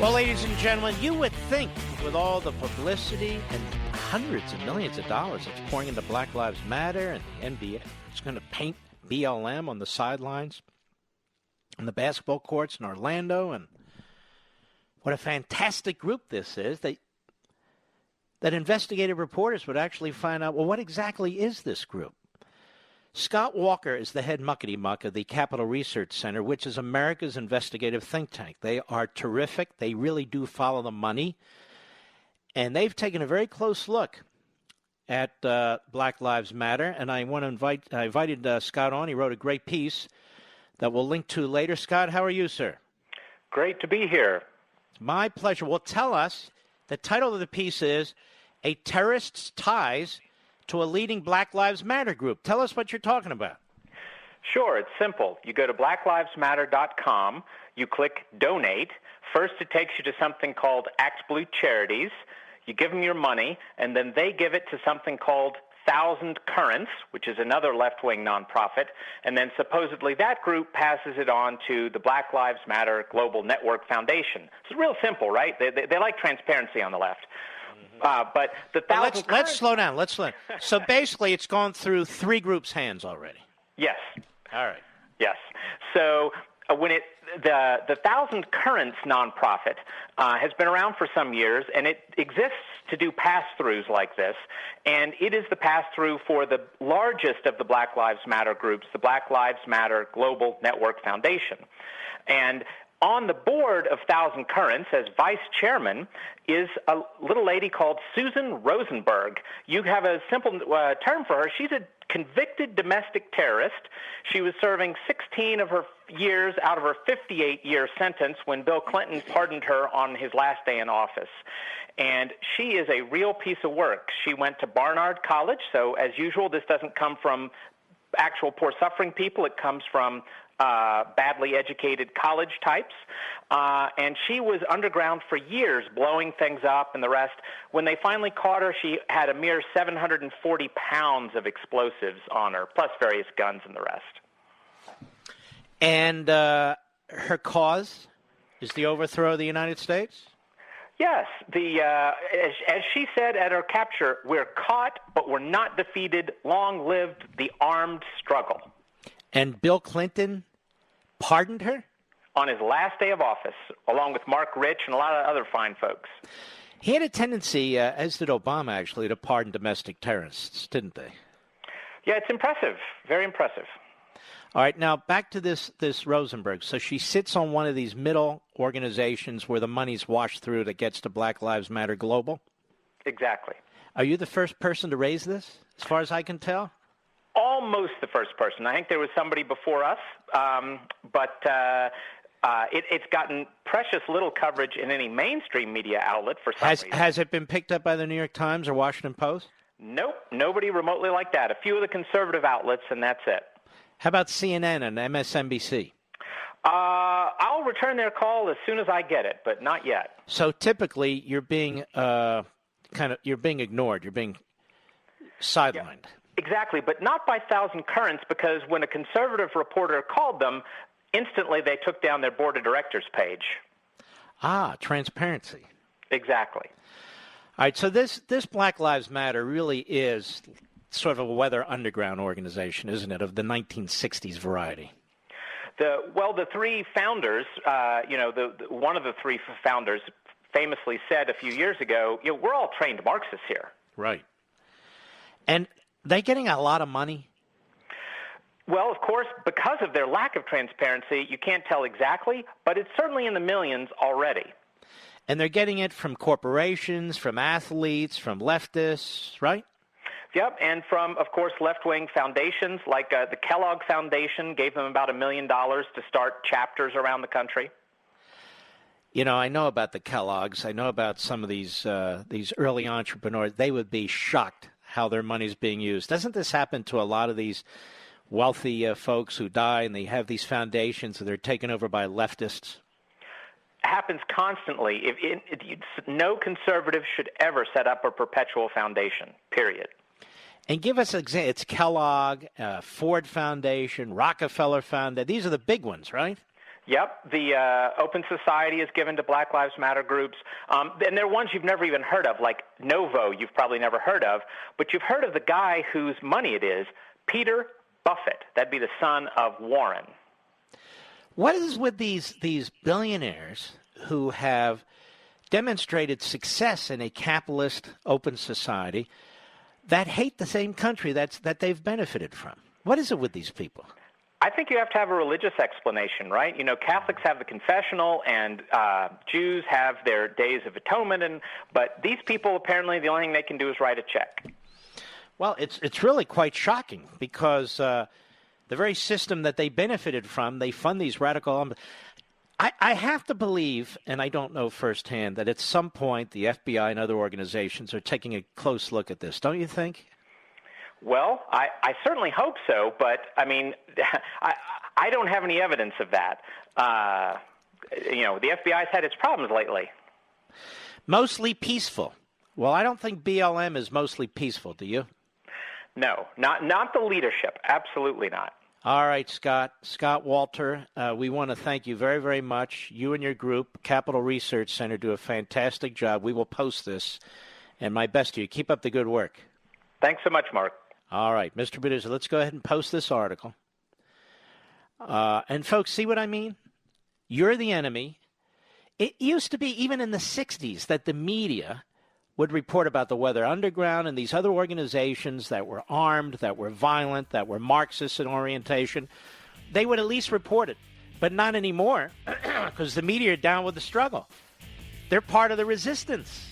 Well, ladies and gentlemen, you would think with all the publicity and hundreds of millions of dollars that's pouring into Black Lives Matter and the NBA, it's going to paint BLM on the sidelines and the basketball courts in Orlando, and what a fantastic group this is, that investigative reporters would actually find out, well, what exactly is this group? Scott Walker is the head muckety-muck of the Capital Research Center, which is America's investigative think tank. They are terrific. They really do follow the money. And they've taken a very close look at Black Lives Matter. And I invited Scott on. He wrote a great piece that we'll link to later. Scott, how are you, sir? Great to be here. My pleasure. Well, tell us, the title of the piece is A Terrorist's Ties to a Leading Black Lives Matter Group. Tell us what you're talking about. Sure, it's simple. You go to blacklivesmatter.com, you click Donate. First, it takes you to something called Act Blue Charities. You give them your money, and then they give it to something called Thousand Currents, which is another left-wing nonprofit, and then supposedly that group passes it on to the Black Lives Matter Global Network Foundation. It's real simple, right? They like transparency on the left. But the thousand let's slow down. Let's slow down. So basically, it's gone through three groups' hands already. Yes. All right. Yes. So when the Thousand Currents nonprofit has been around for some years, and it exists to do pass-throughs like this, and it is the pass-through for the largest of the Black Lives Matter groups, the Black Lives Matter Global Network Foundation. And on the board of Thousand Currents, as vice chairman, is a little lady called Susan Rosenberg. You have a simple term for her. She's a convicted domestic terrorist. She was serving 16 of her years out of her 58-year sentence when Bill Clinton pardoned her on his last day in office. And she is a real piece of work. She went to Barnard College, so as usual, this doesn't come from actual poor suffering people. It comes from badly educated college types, and she was underground for years, blowing things up and the rest. When they finally caught her, she had a mere 740 pounds of explosives on her, plus various guns and the rest. And her cause is the overthrow of the United States? Yes. As she said at her capture, we're caught, but we're not defeated. Long live the armed struggle. And Bill Clinton pardoned her? On his last day of office, along with Mark Rich and a lot of other fine folks. He had a tendency, as did Obama actually, to pardon domestic terrorists, didn't they? Yeah, it's impressive. Very impressive. All right, now back to this Rosenberg. So she sits on one of these middle organizations where the money's washed through that gets to Black Lives Matter Global? Exactly. Are you the first person to raise this, as far as I can tell? Almost the first person. I think there was somebody before us, but it's gotten precious little coverage in any mainstream media outlet for some reason. Has it been picked up by the New York Times or Washington Post? Nope, nobody remotely like that. A few of the conservative outlets, and that's it. How about CNN and MSNBC? I'll return their call as soon as I get it, but not yet. So typically, you're being you're being ignored. You're being sidelined. Yeah. Exactly, but not by Thousand Currents, because when a conservative reporter called them, instantly they took down their board of directors page. Ah, transparency. Exactly. All right, so this Black Lives Matter really is sort of a weather underground organization, isn't it, of the 1960s variety? The three founders, one of the three founders famously said a few years ago, we're all trained Marxists here. Right. And they getting a lot of money? Well, of course, because of their lack of transparency, you can't tell exactly, but it's certainly in the millions already. And they're getting it from corporations, from athletes, from leftists, right? Yep, and from, of course, left-wing foundations like the Kellogg Foundation gave them about $1 million to start chapters around the country. You know, I know about the Kellogg's. I know about some of these early entrepreneurs. They would be shocked how their money's being used. Doesn't this happen to a lot of these wealthy folks who die and they have these foundations and they're taken over by leftists? Happens constantly. No conservative should ever set up a perpetual foundation, period. And give us it's Kellogg, Ford Foundation, Rockefeller Foundation. These are the big ones, right? Yep. The Open Society is given to Black Lives Matter groups. And they're ones you've never even heard of, like Novo you've probably never heard of. But you've heard of the guy whose money it is, Peter Buffett. That'd be the son of Warren. What is with these billionaires who have demonstrated success in a capitalist open society that hate the same country that they've benefited from? What is it with these people? I think you have to have a religious explanation, right? You know, Catholics have the confessional, and Jews have their days of atonement, but these people, apparently, the only thing they can do is write a check. Well, it's really quite shocking because the very system that they benefited from, they fund these radical. I have to believe, and I don't know firsthand, that at some point the FBI and other organizations are taking a close look at this. Don't you think? Well, I certainly hope so, but, I mean, I don't have any evidence of that. You know, the FBI's had its problems lately. Mostly peaceful. Well, I don't think BLM is mostly peaceful, do you? No, not the leadership. Absolutely not. All right, Scott Walter, we want to thank you very, very much. You and your group, Capital Research Center, do a fantastic job. We will post this, and my best to you. Keep up the good work. Thanks so much, Mark. All right, Mr. Producer, let's go ahead and post this article. And folks, see what I mean? You're the enemy. It used to be, even in the 60s, that the media would report about the Weather Underground and these other organizations that were armed, that were violent, that were Marxist in orientation. They would at least report it, but not anymore because the media are down with the struggle. They're part of the resistance.